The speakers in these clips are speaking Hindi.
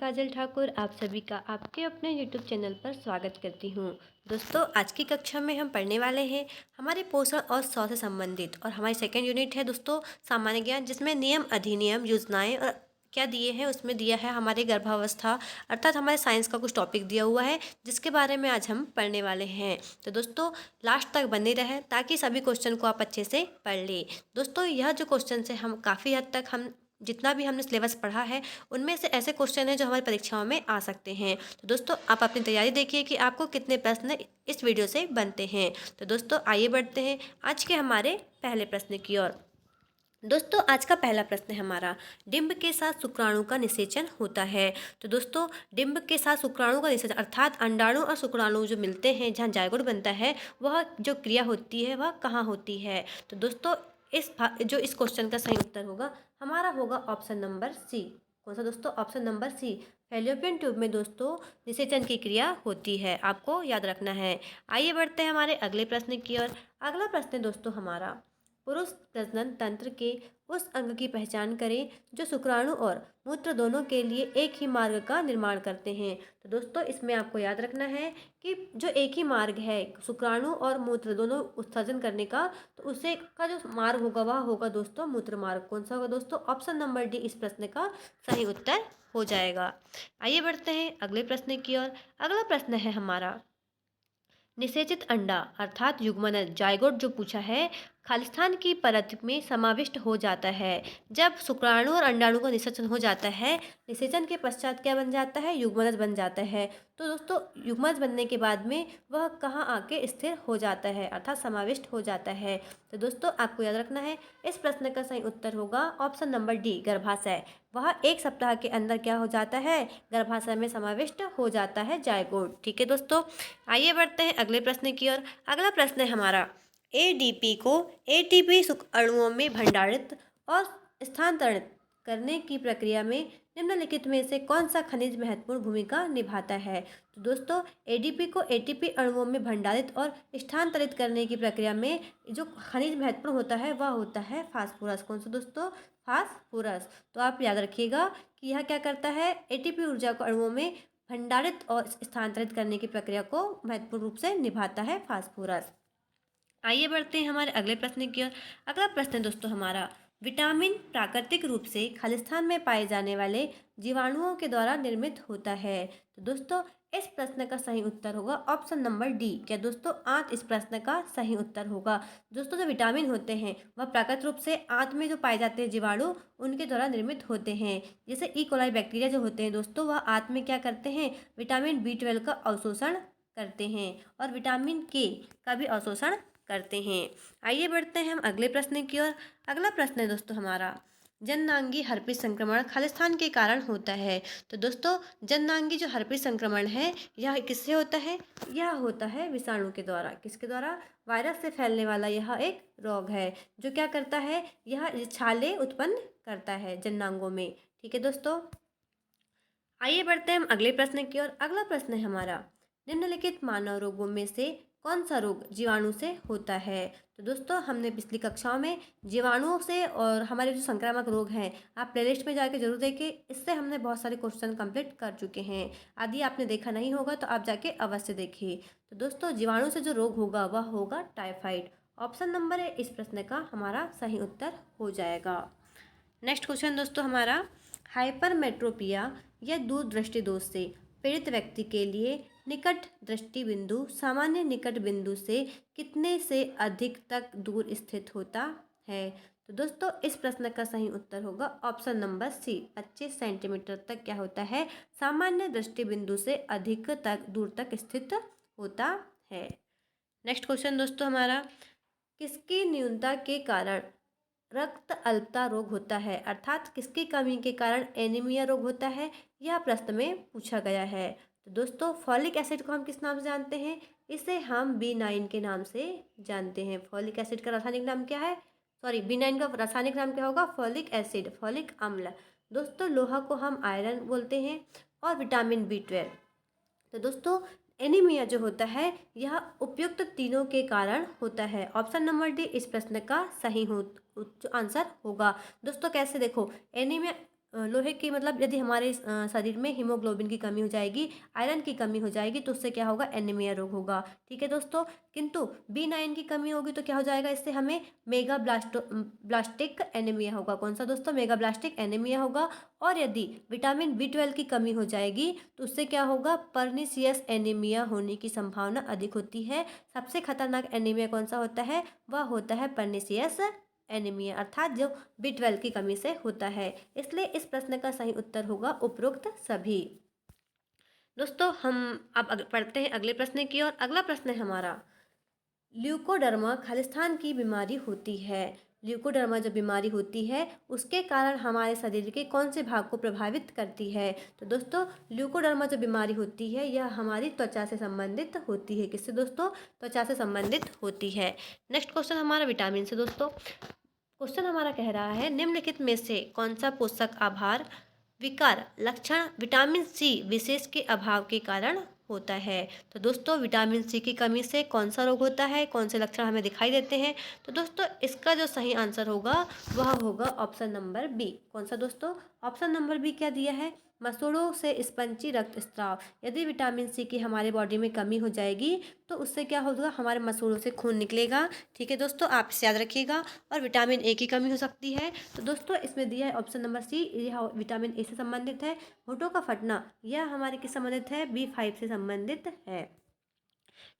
काजल ठाकुर आप सभी का आपके अपने यूट्यूब चैनल पर स्वागत करती हूँ। दोस्तों, आज की कक्षा में हम पढ़ने वाले हैं हमारे पोषण और स्वास्थ्य से संबंधित, और हमारी सेकंड यूनिट है दोस्तों सामान्य ज्ञान, जिसमें नियम, अधिनियम, योजनाएं और क्या दिए हैं उसमें दिया है हमारे गर्भावस्था, अर्थात हमारे साइंस का कुछ टॉपिक दिया हुआ है जिसके बारे में आज हम पढ़ने वाले हैं। तो दोस्तों लास्ट तक बने रहें ताकि सभी क्वेश्चन को आप अच्छे से पढ़ लें। दोस्तों यह जो क्वेश्चन है हम काफ़ी हद तक हम जितना भी हमने सिलेबस पढ़ा है उनमें से ऐसे क्वेश्चन हैं जो हमारी परीक्षाओं में आ सकते हैं। तो दोस्तों आप अपनी तैयारी देखिए कि आपको कितने प्रश्न इस वीडियो से बनते हैं। तो दोस्तों आइए बढ़ते हैं आज के हमारे पहले प्रश्न की ओर। दोस्तों आज का पहला प्रश्न है हमारा, डिंब के साथ शुक्राणु का निषेचन होता है। तो दोस्तों डिंब के साथ शुक्राणु का निषेचन अर्थात अंडाणु और शुक्राणु जो मिलते हैं जहाँ जायगोट बनता है, वह जो क्रिया होती है वह कहाँ होती है। तो दोस्तों इस क्वेश्चन का सही उत्तर होगा हमारा होगा ऑप्शन नंबर सी। कौन सा दोस्तों? Option number C. Fallopian tube में दोस्तों निषेचन की क्रिया होती है, आपको याद रखना है। आइए बढ़ते हैं हमारे अगले प्रश्न की ओर। अगला प्रश्न है दोस्तों हमारा, पुरुष प्रजनन तंत्र के उस अंग की पहचान करें जो शुक्राणु और मूत्र दोनों के लिए एक ही मार्ग का निर्माण करते हैं। तो दोस्तों इसमें आपको याद रखना है कि जो एक ही मार्ग है शुक्राणु और मूत्र दोनों उत्सर्जन करने का, तो उसे का जो मार्ग होगा वह होगा दोस्तों मूत्र मार्ग। कौन सा होगा दोस्तों? ऑप्शन नंबर डी इस प्रश्न का सही उत्तर हो जाएगा। आइए बढ़ते हैं अगले प्रश्न की ओर। अगला प्रश्न है हमारा, निषेचित अंडा अर्थात युग्मनज जायगोट जो पूछा है खालिस्तान की परत में समाविष्ट हो जाता है जब शुक्राणु और अंडाणु का निषेचन हो जाता है। निषेचन के पश्चात क्या बन जाता है? युग्मनज बन जाता है। तो दोस्तों युग्मनज बनने के बाद में वह कहाँ आके स्थिर हो जाता है अर्थात समाविष्ट हो जाता है। तो दोस्तों आपको याद रखना है इस प्रश्न का सही उत्तर होगा ऑप्शन नंबर डी गर्भाशय। वह एक सप्ताह के अंदर क्या हो जाता है? गर्भाशय में समाविष्ट हो जाता है जायगोट। ठीक है दोस्तों, आइए बढ़ते हैं अगले प्रश्न की ओर। अगला प्रश्न है हमारा, एडीपी को एटीपी अणुओं में भंडारित और स्थानांतरित करने की प्रक्रिया में निम्नलिखित में से कौन सा खनिज महत्वपूर्ण भूमिका निभाता है। तो दोस्तों एडीपी को एटीपी अणुओं में भंडारित और स्थानांतरित करने की प्रक्रिया में जो खनिज महत्वपूर्ण होता है वह होता है फास्फोरस। कौन सा दोस्तों? फास्फोरस। तो आप याद रखिएगा कि यह क्या करता है? एटीपी ऊर्जा को अणुओं में भंडारित और स्थानांतरित करने की प्रक्रिया को महत्वपूर्ण रूप से निभाता है फास्फोरस। आइए बढ़ते हैं हमारे अगले प्रश्न की ओर। अगला प्रश्न है दोस्तों हमारा, विटामिन प्राकृतिक रूप से खालिस्तान में पाए जाने वाले जीवाणुओं के द्वारा निर्मित होता है। तो दोस्तों इस प्रश्न का सही उत्तर होगा ऑप्शन नंबर डी। क्या दोस्तों? आंत इस प्रश्न का सही उत्तर होगा। दोस्तों जो विटामिन होते हैं वह प्राकृतिक रूप से आंत में जो पाए जाते हैं जीवाणु उनके द्वारा निर्मित होते हैं। जैसे ई कोलाई बैक्टीरिया जो होते हैं दोस्तों वह आंत में क्या करते हैं? विटामिन B12 का अवशोषण करते हैं और विटामिन के का भी अवशोषण करते हैं। आइए बढ़ते हैं हम अगले प्रश्न की ओर। अगला प्रश्न है दोस्तों हमारा, जननांगी हर्पिस संक्रमण खालिस्तान के कारण होता है। तो दोस्तों जननांगी जो हर्पिस संक्रमण है यह किससे होता है? यह होता है विषाणु के द्वारा। किसके द्वारा? वायरस से फैलने वाला यह एक रोग है जो क्या करता है? यह छाले उत्पन्न करता है जननांगों में। ठीक है दोस्तों, आइए बढ़ते हैं हम अगले प्रश्न की ओर। अगला प्रश्न है हमारा, निम्नलिखित मानव रोगों में से कौन सा रोग जीवाणु से होता है। तो दोस्तों हमने पिछली कक्षाओं में जीवाणुओं से और हमारे जो संक्रामक रोग हैं आप प्लेलिस्ट में जाके जरूर देखें, इससे हमने बहुत सारे क्वेश्चन कंप्लीट कर चुके हैं। यदि आपने देखा नहीं होगा तो आप जाके अवश्य देखिए। तो दोस्तों जीवाणु से जो रोग होगा वह होगा टाइफाइड। ऑप्शन नंबर है इस प्रश्न का हमारा सही उत्तर हो जाएगा। नेक्स्ट क्वेश्चन दोस्तों हमारा, हाइपरमेट्रोपिया या दूरदृष्टि दोष से पीड़ित व्यक्ति के लिए निकट दृष्टि बिंदु सामान्य निकट बिंदु से कितने से अधिक तक दूर स्थित होता है। तो दोस्तों इस प्रश्न का सही उत्तर होगा ऑप्शन नंबर सी, 25 सेंटीमीटर तक क्या होता है? सामान्य दृष्टि बिंदु से अधिक तक दूर तक स्थित होता है। नेक्स्ट क्वेश्चन दोस्तों हमारा, किसकी न्यूनता के कारण रक्त अल्पता रोग होता है अर्थात किसकी कमी के कारण एनीमिया रोग होता है? यह प्रश्न में पूछा गया है। तो दोस्तों फॉलिक एसिड को हम किस नाम से जानते हैं? इसे हम B9 के नाम से जानते हैं। फॉलिक एसिड का रासायनिक नाम क्या है? सॉरी, B9 का रासायनिक नाम क्या होगा? फॉलिक एसिड, फॉलिक अम्ल। दोस्तों लोहा को हम आयरन बोलते हैं और विटामिन B12। तो दोस्तों एनीमिया जो होता है यह उपयुक्त तीनों के कारण होता है। ऑप्शन नंबर डी इस प्रश्न का सही हो आंसर होगा। दोस्तों कैसे? देखो एनीमिया लोहे की मतलब यदि हमारे शरीर में हीमोग्लोबिन की कमी हो जाएगी, आयरन की कमी हो जाएगी, तो उससे क्या होगा, एनीमिया रोग होगा। ठीक है दोस्तों। किंतु B9 की कमी होगी तो क्या हो जाएगा, इससे हमें ब्लास्टिक एनीमिया होगा। कौन सा दोस्तों, मेगाब्लास्टिक एनीमिया होगा। और यदि विटामिन B12 की कमी हो जाएगी तो उससे क्या होगा, पर्नीशियस एनीमिया होने की संभावना अधिक होती है। सबसे खतरनाक एनीमिया कौन सा होता है, वह होता है पर्नीशियस एनीमिया, अर्थात जो B12 की कमी से होता है। इसलिए इस प्रश्न का सही उत्तर होगा उपरोक्त सभी। दोस्तों हम अब पढ़ते हैं अगले प्रश्न की ओर। अगला प्रश्न है हमारा, ल्यूकोडर्मा खालिस्तान की बीमारी होती है। ल्यूकोडर्मा जो बीमारी होती है उसके कारण हमारे शरीर के कौन से भाग को प्रभावित करती है। तो दोस्तों ल्यूकोडर्मा जो बीमारी होती है यह हमारी त्वचा से संबंधित होती है। किससे दोस्तों, त्वचा से संबंधित होती है। नेक्स्ट क्वेश्चन हमारा विटामिन से। दोस्तों क्वेश्चन हमारा कह रहा है, निम्नलिखित में से कौन सा पोषक आहार विकार लक्षण विटामिन सी विशेष के अभाव के कारण होता है। तो दोस्तों विटामिन सी की कमी से कौन सा रोग होता है, कौन से लक्षण हमें दिखाई देते हैं। तो दोस्तों इसका जो सही आंसर होगा वह होगा ऑप्शन नंबर बी। कौन सा दोस्तों, ऑप्शन नंबर बी क्या दिया है, मसूड़ों से स्पंजी रक्तस्राव। यदि विटामिन सी की हमारे बॉडी में कमी हो जाएगी तो उससे क्या होगा, हमारे मसूड़ों से खून निकलेगा। ठीक है दोस्तों, आप इसे याद रखिएगा। और विटामिन ए की कमी हो सकती है। तो दोस्तों इसमें दिया है ऑप्शन नंबर सी, यह विटामिन ए से संबंधित है। होठों का फटना यह हमारे किस संबंधित है, B5 से संबंधित है।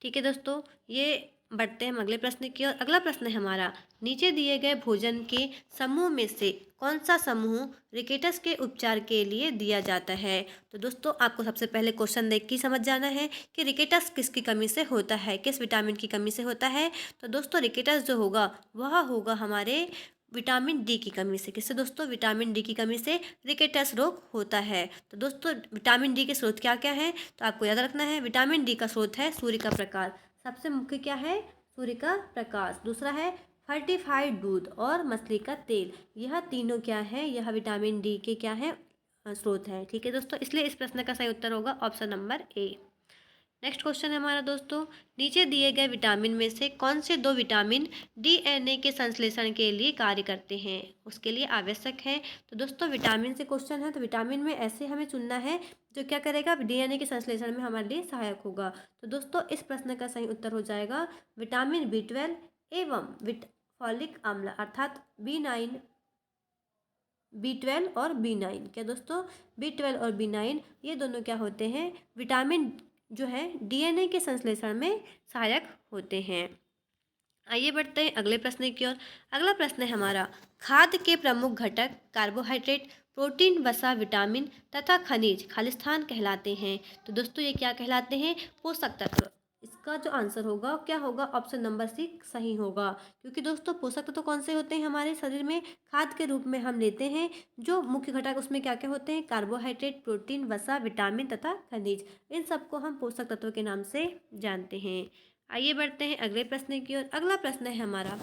ठीक है दोस्तों, ये बढ़ते हैं हम अगले प्रश्न की ओर। अगला प्रश्न है हमारा, नीचे दिए गए भोजन के समूह में से कौन सा समूह रिकेटस के उपचार के लिए दिया जाता है। तो दोस्तों आपको सबसे पहले क्वेश्चन देख के समझ जाना है कि रिकेटस किसकी कमी से होता है, किस विटामिन की कमी से होता है। तो दोस्तों रिकेटस जो होगा वह होगा हमारे विटामिन डी की कमी से। किससे दोस्तों, विटामिन डी की कमी से रिकेटस रोग होता है। तो दोस्तों विटामिन डी के स्रोत क्या क्या हैं, तो आपको याद रखना है। विटामिन डी का स्रोत है सूर्य का प्रकाश, सबसे मुख्य क्या है, सूर्य का प्रकाश। दूसरा है फर्टिफाइड दूध और मछली का तेल। यह तीनों क्या है, यह विटामिन डी के क्या है, स्रोत है। ठीक है दोस्तों, इसलिए इस प्रश्न का सही उत्तर होगा option number A. Next question है हमारा दोस्तों, नीचे दिए गए विटामिन में से कौन से दो विटामिन DNA के संश्लेषण के लिए कार्य करते हैं, उसके लिए आवश्यक है। तो दोस्तों विटामिन से क्वेश्चन है तो विटामिन में ऐसे हमें चुनना है जो क्या करेगा, DNA के संश्लेषण में हमारे लिए सहायक होगा। तो दोस्तों इस प्रश्न का सही उत्तर हो जाएगा विटामिन B12 एवं फॉलिक अम्ल, अर्थात B12 और B9। क्या दोस्तों, B12 और B9 ये दोनों क्या होते हैं, विटामिन जो है DNA के संश्लेषण में सहायक होते हैं। आइए बढ़ते हैं अगले प्रश्न की ओर। अगला प्रश्न है हमारा, खाद्य के प्रमुख घटक कार्बोहाइड्रेट, प्रोटीन, वसा, विटामिन तथा खनिज खालिस्तान कहलाते हैं। तो दोस्तों ये क्या कहलाते हैं, पोषक तत्व। इसका जो आंसर होगा क्या होगा, ऑप्शन नंबर सी सही होगा। क्योंकि दोस्तों पोषक तत्व कौन से होते हैं हमारे शरीर में, खाद्य के रूप में हम लेते हैं। जो मुख्य घटक उसमें क्या क्या होते हैं, कार्बोहाइड्रेट, प्रोटीन, वसा, विटामिन तथा खनिज। इन सबको हम पोषक तत्व के नाम से जानते हैं। आइए बढ़ते हैं अगले प्रश्न की ओर। अगला प्रश्न है हमारा,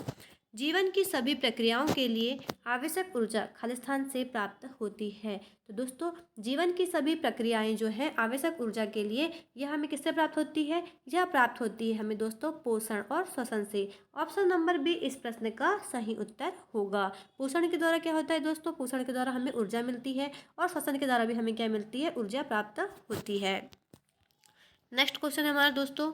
जीवन की सभी प्रक्रियाओं के लिए आवश्यक ऊर्जा खालिस्तान से प्राप्त होती है। तो दोस्तों जीवन की सभी प्रक्रियाएं जो है आवश्यक ऊर्जा के लिए यह हमें किससे प्राप्त होती है, यह प्राप्त होती है हमें दोस्तों पोषण और श्वसन से। ऑप्शन नंबर बी इस प्रश्न का सही उत्तर होगा। पोषण के द्वारा क्या होता है दोस्तों, पोषण के द्वारा हमें ऊर्जा मिलती है और श्वसन के द्वारा भी हमें क्या मिलती है, ऊर्जा प्राप्त होती है। नेक्स्ट क्वेश्चन है हमारा दोस्तों,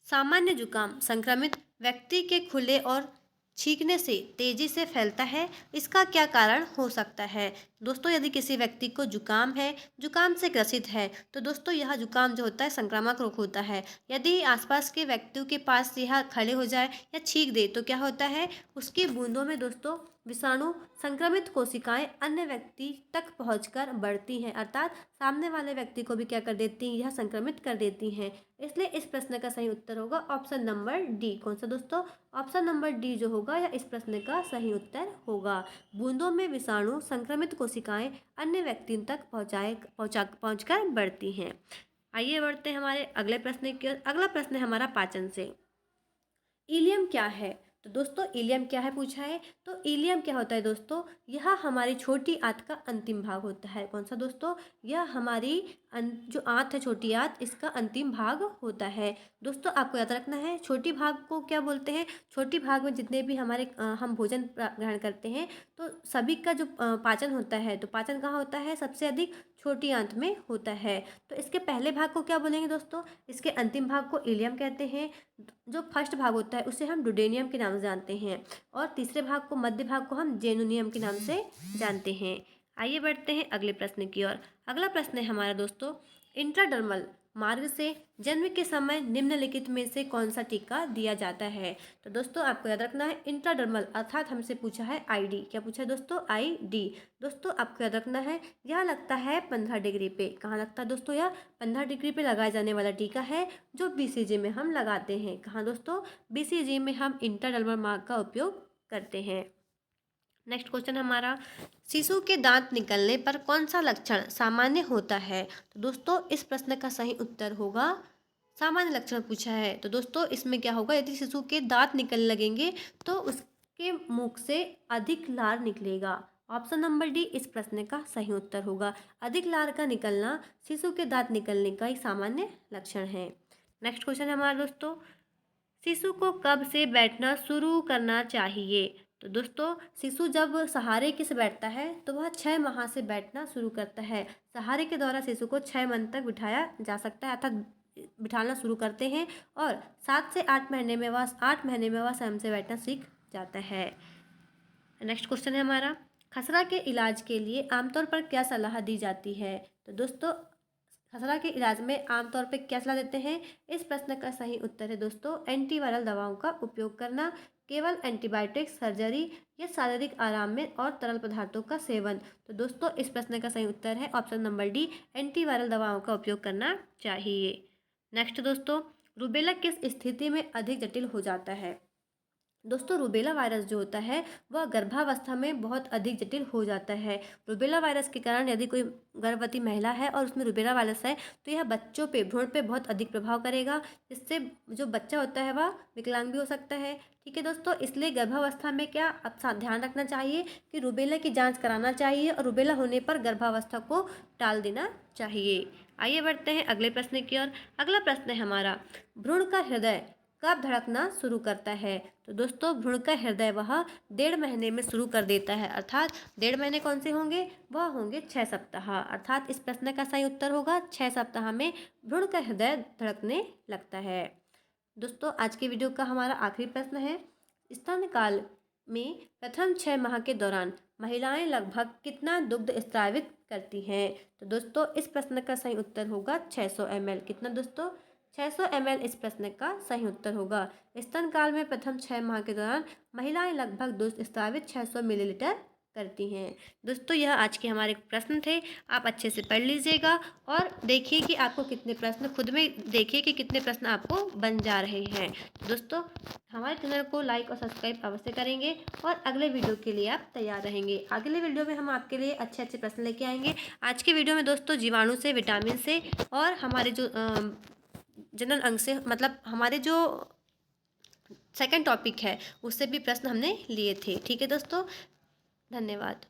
सामान्य जुकाम संक्रमित व्यक्ति के खुले और छींकने से तेजी से फैलता है, इसका क्या कारण हो सकता है। दोस्तों यदि किसी व्यक्ति को जुकाम है, जुकाम से ग्रसित है, तो दोस्तों यह जुकाम जो होता है संक्रामक रोग होता है। यदि आसपास के व्यक्तियों के पास यह खड़े हो जाए या छींक दे तो क्या होता है, उसकी बूंदों में दोस्तों विषाणु संक्रमित कोशिकाएं अन्य व्यक्ति तक पहुंचकर बढ़ती हैं, अर्थात सामने वाले व्यक्ति को भी क्या कर देती हैं, यह संक्रमित कर देती हैं। इसलिए इस प्रश्न का सही उत्तर होगा ऑप्शन नंबर डी। कौन सा दोस्तों, ऑप्शन नंबर डी जो होगा यह इस प्रश्न का सही उत्तर होगा। बूंदों में विषाणु संक्रमित कोशिकाएं अन्य व्यक्ति तक पहुंचकर बढ़ती हैं। आइए बढ़ते हैं हमारे अगले प्रश्न की ओर। अगला प्रश्न है हमारा पाचन से, इलियम क्या है। तो दोस्तों इलियम क्या है पूछा है, तो इलियम क्या होता है दोस्तों, यह हमारी छोटी आंत का अंतिम भाग होता है। कौन सा दोस्तों, यह हमारी जो आंत है, छोटी आंत, इसका अंतिम भाग होता है। दोस्तों आपको याद रखना है छोटी भाग को क्या बोलते हैं, छोटी भाग में जितने भी हमारे हम भोजन ग्रहण करते हैं तो सभी का जो पाचन होता है, तो पाचन कहाँ होता है, सबसे अधिक छोटी आंत में होता है। तो इसके पहले भाग को क्या बोलेंगे दोस्तों, इसके अंतिम भाग को इलियम कहते हैं। जो फर्स्ट भाग होता है उसे हम डुडेनियम के नाम से जानते हैं, और तीसरे भाग को, मध्य भाग को हम जेनुनियम के नाम से जानते हैं। आइए बढ़ते हैं अगले प्रश्न की ओर। अगला प्रश्न है हमारा दोस्तों, इंट्राडर्मल मार्ग से जन्म के समय निम्नलिखित में से कौन सा टीका दिया जाता है। तो दोस्तों आपको याद रखना है इंट्राडर्मल अर्थात हमसे पूछा है आईडी। क्या पूछा है दोस्तों, आईडी। दोस्तों आपको याद रखना है यह लगता है 15 डिग्री पे। कहाँ लगता है दोस्तों, यह 15 डिग्री पे लगाए जाने वाला टीका है जो बीसीजी में हम लगाते हैं। कहाँ दोस्तों, बीसीजी में हम इंट्राडर्मल मार्ग का उपयोग करते हैं। नेक्स्ट क्वेश्चन हमारा, शिशु के दांत निकलने पर कौन सा लक्षण सामान्य होता है। तो दोस्तों इस प्रश्न का सही उत्तर होगा सामान्य लक्षण पूछा है। तो दोस्तों इसमें क्या होगा, यदि शिशु के दांत निकलने लगेंगे तो उसके मुख से अधिक लार निकलेगा। ऑप्शन नंबर डी इस प्रश्न का सही उत्तर होगा। अधिक लार का निकलना शिशु के दांत निकलने का एक सामान्य लक्षण है। नेक्स्ट क्वेश्चन है हमारा दोस्तों, शिशु को कब से बैठना शुरू करना चाहिए। तो दोस्तों शिशु जब सहारे के से बैठता है तो वह 6 माह से बैठना शुरू करता है। सहारे के द्वारा शिशु को 6 मंथ तक बिठाया जा सकता है, अर्थात बिठाना शुरू करते हैं, और 7 से 8 महीने में वह स्वयं से बैठना सीख जाता है। नेक्स्ट क्वेश्चन है हमारा, खसरा के इलाज के लिए आमतौर पर क्या सलाह दी जाती है। तो दोस्तों खसरा के इलाज में आमतौर पर क्या सलाह देते हैं, इस प्रश्न का सही उत्तर है दोस्तों एंटीवायरल दवाओं का उपयोग करना, केवल एंटीबायोटिक, सर्जरी या शारीरिक आराम में और तरल पदार्थों का सेवन। तो दोस्तों इस प्रश्न का सही उत्तर है ऑप्शन नंबर डी, एंटीवायरल दवाओं का उपयोग करना चाहिए। नेक्स्ट दोस्तों, रूबेला किस स्थिति में अधिक जटिल हो जाता है। दोस्तों रूबेला वायरस जो होता है वह गर्भावस्था में बहुत अधिक जटिल हो जाता है। रूबेला वायरस के कारण यदि कोई गर्भवती महिला है और उसमें रूबेला वायरस है तो यह बच्चों पे, भ्रूण पे बहुत अधिक प्रभाव करेगा, जिससे जो बच्चा होता है वह विकलांग भी हो सकता है। ठीक है दोस्तों, इसलिए गर्भावस्था में क्या अब ध्यान रखना चाहिए कि रूबेला की जाँच कराना चाहिए और रूबेला होने पर गर्भावस्था को टाल देना चाहिए। आइए बढ़ते हैं अगले प्रश्न की ओर। अगला प्रश्न है हमारा, भ्रूण का हृदय कब धड़कना शुरू करता है। तो दोस्तों भ्रूण का हृदय वह 1.5 महीने में शुरू कर देता है, अर्थात 1.5 महीने कौन से होंगे, वह होंगे 6 सप्ताह। अर्थात इस प्रश्न का सही उत्तर होगा 6 सप्ताह में भ्रूण का हृदय धड़कने लगता है। दोस्तों आज की वीडियो का हमारा आखिरी प्रश्न है, स्तनकाल में प्रथम 6 माह के दौरान महिलाएं लगभग कितना दुग्ध स्रावित करती हैं। तो दोस्तों इस प्रश्न का सही उत्तर होगा 600 ml। कितना दोस्तों, 600 ml इस प्रश्न का सही उत्तर होगा। स्तनकाल में प्रथम 6 माह के दौरान महिलाएं लगभग दूध स्रावित 600 मिलीलीटर करती हैं। दोस्तों यह आज के हमारे प्रश्न थे, आप अच्छे से पढ़ लीजिएगा और देखिए कि आपको कितने प्रश्न, खुद में देखिए कि कितने प्रश्न आपको बन जा रहे हैं। दोस्तों हमारे चैनल को लाइक और सब्सक्राइब अवश्य करेंगे और अगले वीडियो के लिए आप तैयार रहेंगे। अगले वीडियो में हम आपके लिए अच्छे अच्छे प्रश्न लेके आएंगे। आज के वीडियो में दोस्तों जीवाणु से, विटामिन से और हमारे जो जनरल अंग से, मतलब हमारे जो सेकंड टॉपिक है उससे भी प्रश्न हमने लिए थे। ठीक है दोस्तों, धन्यवाद।